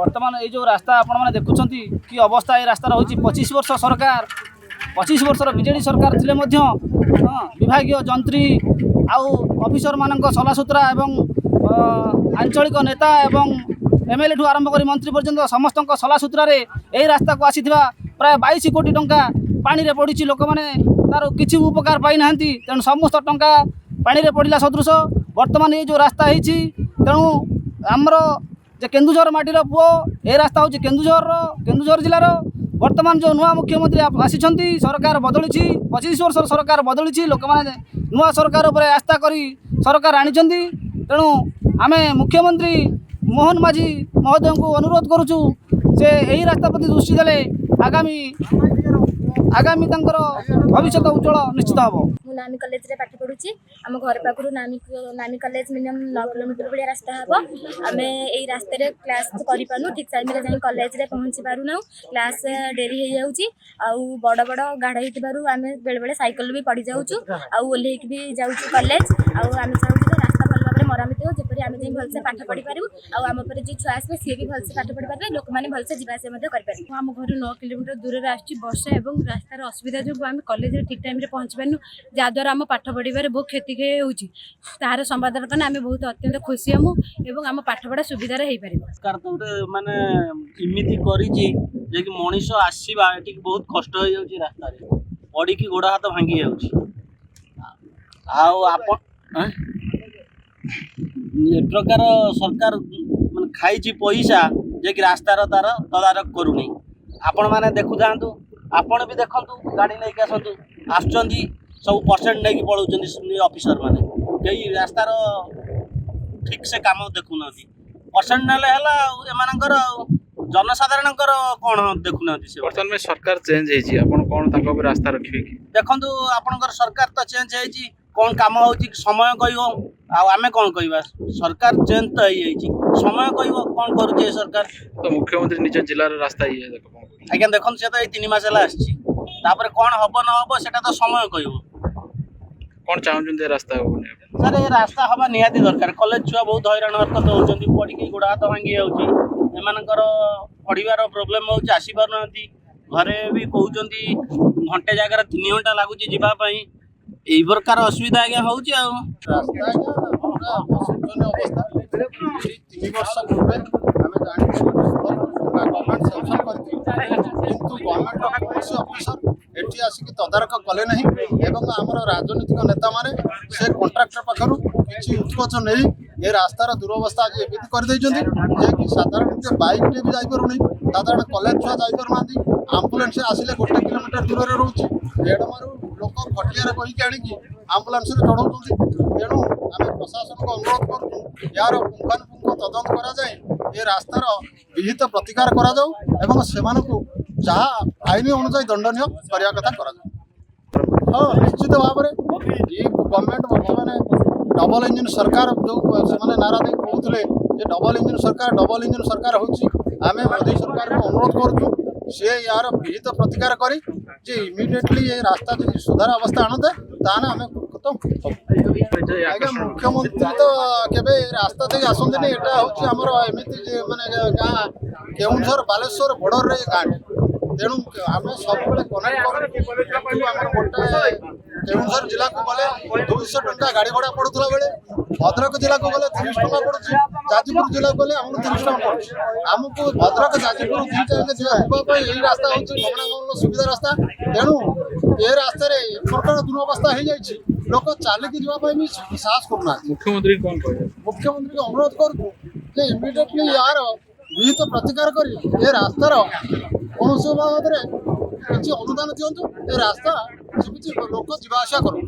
बर्तमान ये जो रास्ता आपण मैंने देखुं कि अवस्था ये रास्तार हो 25 वर्ष सरकार 25 वर्षर बीजेडी सरकार थिले विभाग जंत्री आउ ऑफिसर मान सलासुतरा एवं आंचलिक नेता एवं एमएलए ठू आरंभ कर मंत्री पर्यंत समस्त सलासुतरा यही रास्ता को आसी प्राय 22 कोटी टंका पानी रे पड़ी लोक मैंने तार किसी उपकार पाई ना तेणु समस्त टंका पानी रे पड़ा सदृश बर्तमान ये जो रास्ता है तेणु आमर जे केन्दुझर माटीर पुओ ये रास्ता हूँ केन्दुझर जिलार बर्तमान जो नुआ मुख्यमंत्री आसी सरकार बदली 25 वर्ष सरकार बदली लोक मैंने नुआ सरकार उपर आस्था करी सरकार आनी तेणु आम मुख्यमंत्री मोहन माझी महोदय को अनुरोध करुचु से यही रास्ता प्रति दृष्टि देले आगामी भविष्य उज्जवल निश्चित हम। मु नामी कॉलेज रे पाठ पढ़ुची आम घर पाखु नामी कॉलेज मिनिमम 9 किलोमीटर भाया रास्ता हम आम यही रास्ते क्लास करि पानु ठीक टाइम रे जाई कॉलेज रे पहुंची पारु ना क्लास डेरी हो जाउची आउ बड़ बड़ गाड़ी हेतिबारु आम बेले बेले साइकिल भी पड़ी जाउछु आउ ओल्हेक भी जाउछु कॉलेज आउ आम चाहूछु रास्ता भल भाव मरामती हो जेपरि आम जाई भलसे पाठ पढ़ी पारिबु आउ आम पर जे छुआ आसबे सी भी भलसे पाठ पढ़ी पारबे लोक माने भलसे जीवा से मध्य करि पारिबु। आम घर 9 किलोमीटर दूर रे आछि वर्षा एवं रास्तार असुविधा जो आम कॉलेज रे ठीक टाइम रे पहुंच पानु जहाँद्वारा आम पाठ पढ़ार बहुत क्षति होउछि तार समाधान करना आम बहुत अत्यंत खुशी हमु एवं आम पाठ पढ़ा सुविधा हो पार सरकार तो माने इमिति करिछि जे कि मनीष आसीबा एठी बहुत कष्ट हो जाउछि रास्ता रे पड़ी की गोड़ हाथ भांगी जाउछि आउ आपन ए प्रकार सरकार माने खाइछि पैसा जे कि रास्तार तार तदारक करू नै आपण माने देखु जांतु आपण भी देखंतु गाड़ी नै के आसंतु आछंती सब परसेंट नहीं पलाउछंती ऑफिसर माने कई रास्तार ठीक से काम देखु नथि परसेंट नाले हला एमानकर जनसाधारणकर कोन देखु नथि से वर्तमान में सरकार चेंज हेछि आपण कोन ताको पे रास्ता रखिबे कि देखंतु आपनकर सरकार तो चेंज हेछि कोन काम होछि समय कहियो आ आमे कोन कहिबा सरकार चेंज तो हेछि समय कहियो कोन करू सरकार तो मुख्यमंत्री निज जिला रे रास्ता ही है देखो आज्ञा देखंतु से तो 3 मास हला आछि तापर कोन हबो न हबो सेटा तो समय कहियो कोन चाहुचंदे रास्ता होने सर ये रास्ता हवा निहाती दरकार कॉलेज छुआ बहुत हैरान हरकत होउचंदी पड़ी के गोड़ हाथ भांगी जाउची एमानकर पढ़िबार प्रॉब्लम होउची आसी पार नथि घरे भी कहउचंदी घंटे जागर 3 घंटा लागुची जीवा पई एई प्रकार असुविधा आज्ञा होउची आ रास्ता पूरा शोचनीय अवस्था 3 वर्ष पूर्व आम जानी गवर्नमेंट सेंक्शन करती किंतु गवर्नमेंट कौन ऑफिसर एटी आसिक तदारक कले नहीं एवं आमर राजनीतिक नेता माने से कॉन्ट्राक्टर पाखर किसी उत्कोच नहीं ये रास्तार दुरवस्था आज एमती कर कि साधारण बाइक टे भी जापरूनी साधारण कॉलेज छुआ जापरना आम्बुलांस आसिले 1 किलोमीटर दूर रोचे एडमारू लोक खटिया कहीकि आणिकी आम्बुलांस चढ़ाऊँ तेणु आम प्रशासन को अनुरोध करूँ यार पुंखानुपुंख तदंत कराए ये रास्तार विहित प्रतिकार कराऊ से आईन अनुजाई दंडनीय करने कथा करा हाँ निश्चित भाव में ये गवर्नमेंट बर्तमान डबल इंजिन सरकार जो से नारा दे कहते डबल इंजिन सरकार होमें मोदी सरकार को अनुरोध करूँ सी यार विहित प्रतिकार कर इमिडिएटली ये रास्ता जो सुधार अवस्था आणते ताने आम आज्ञा मुख्यमंत्री तो केबे रास्ता देख आसते यहाँ हूँ आमर एमती माने गाँ केउंझर बालेश्वर बॉर्डर रे गाँटी तेणु आम सब कनेक्ट गोटे केउंझर जिला को गले 200 टंका गाड़ी भड़ा पड़ूला बेले भद्रक जिला को गले 30 टंका पड़ुची जाजपुर जिला को गले आमको 30 टंका पड़ुची आमको भद्रक जाजपुर दुईटा यही रास्ता हूँ गमनागमन सुविधा रास्ता तेणु ये रास्ता प्रकार दुरवस्था हो जाए लोक चलिकी जावाई भी साहस करूना मुख्यमंत्री कौन कहे मुख्यमंत्री को अनुरोध करूँ इमिडिएटली यार विहित प्रतिकार कर ये रास्तार कौन बाबद किसी अनुदान दिंतु ये रास्ता लोक जावास करूँ।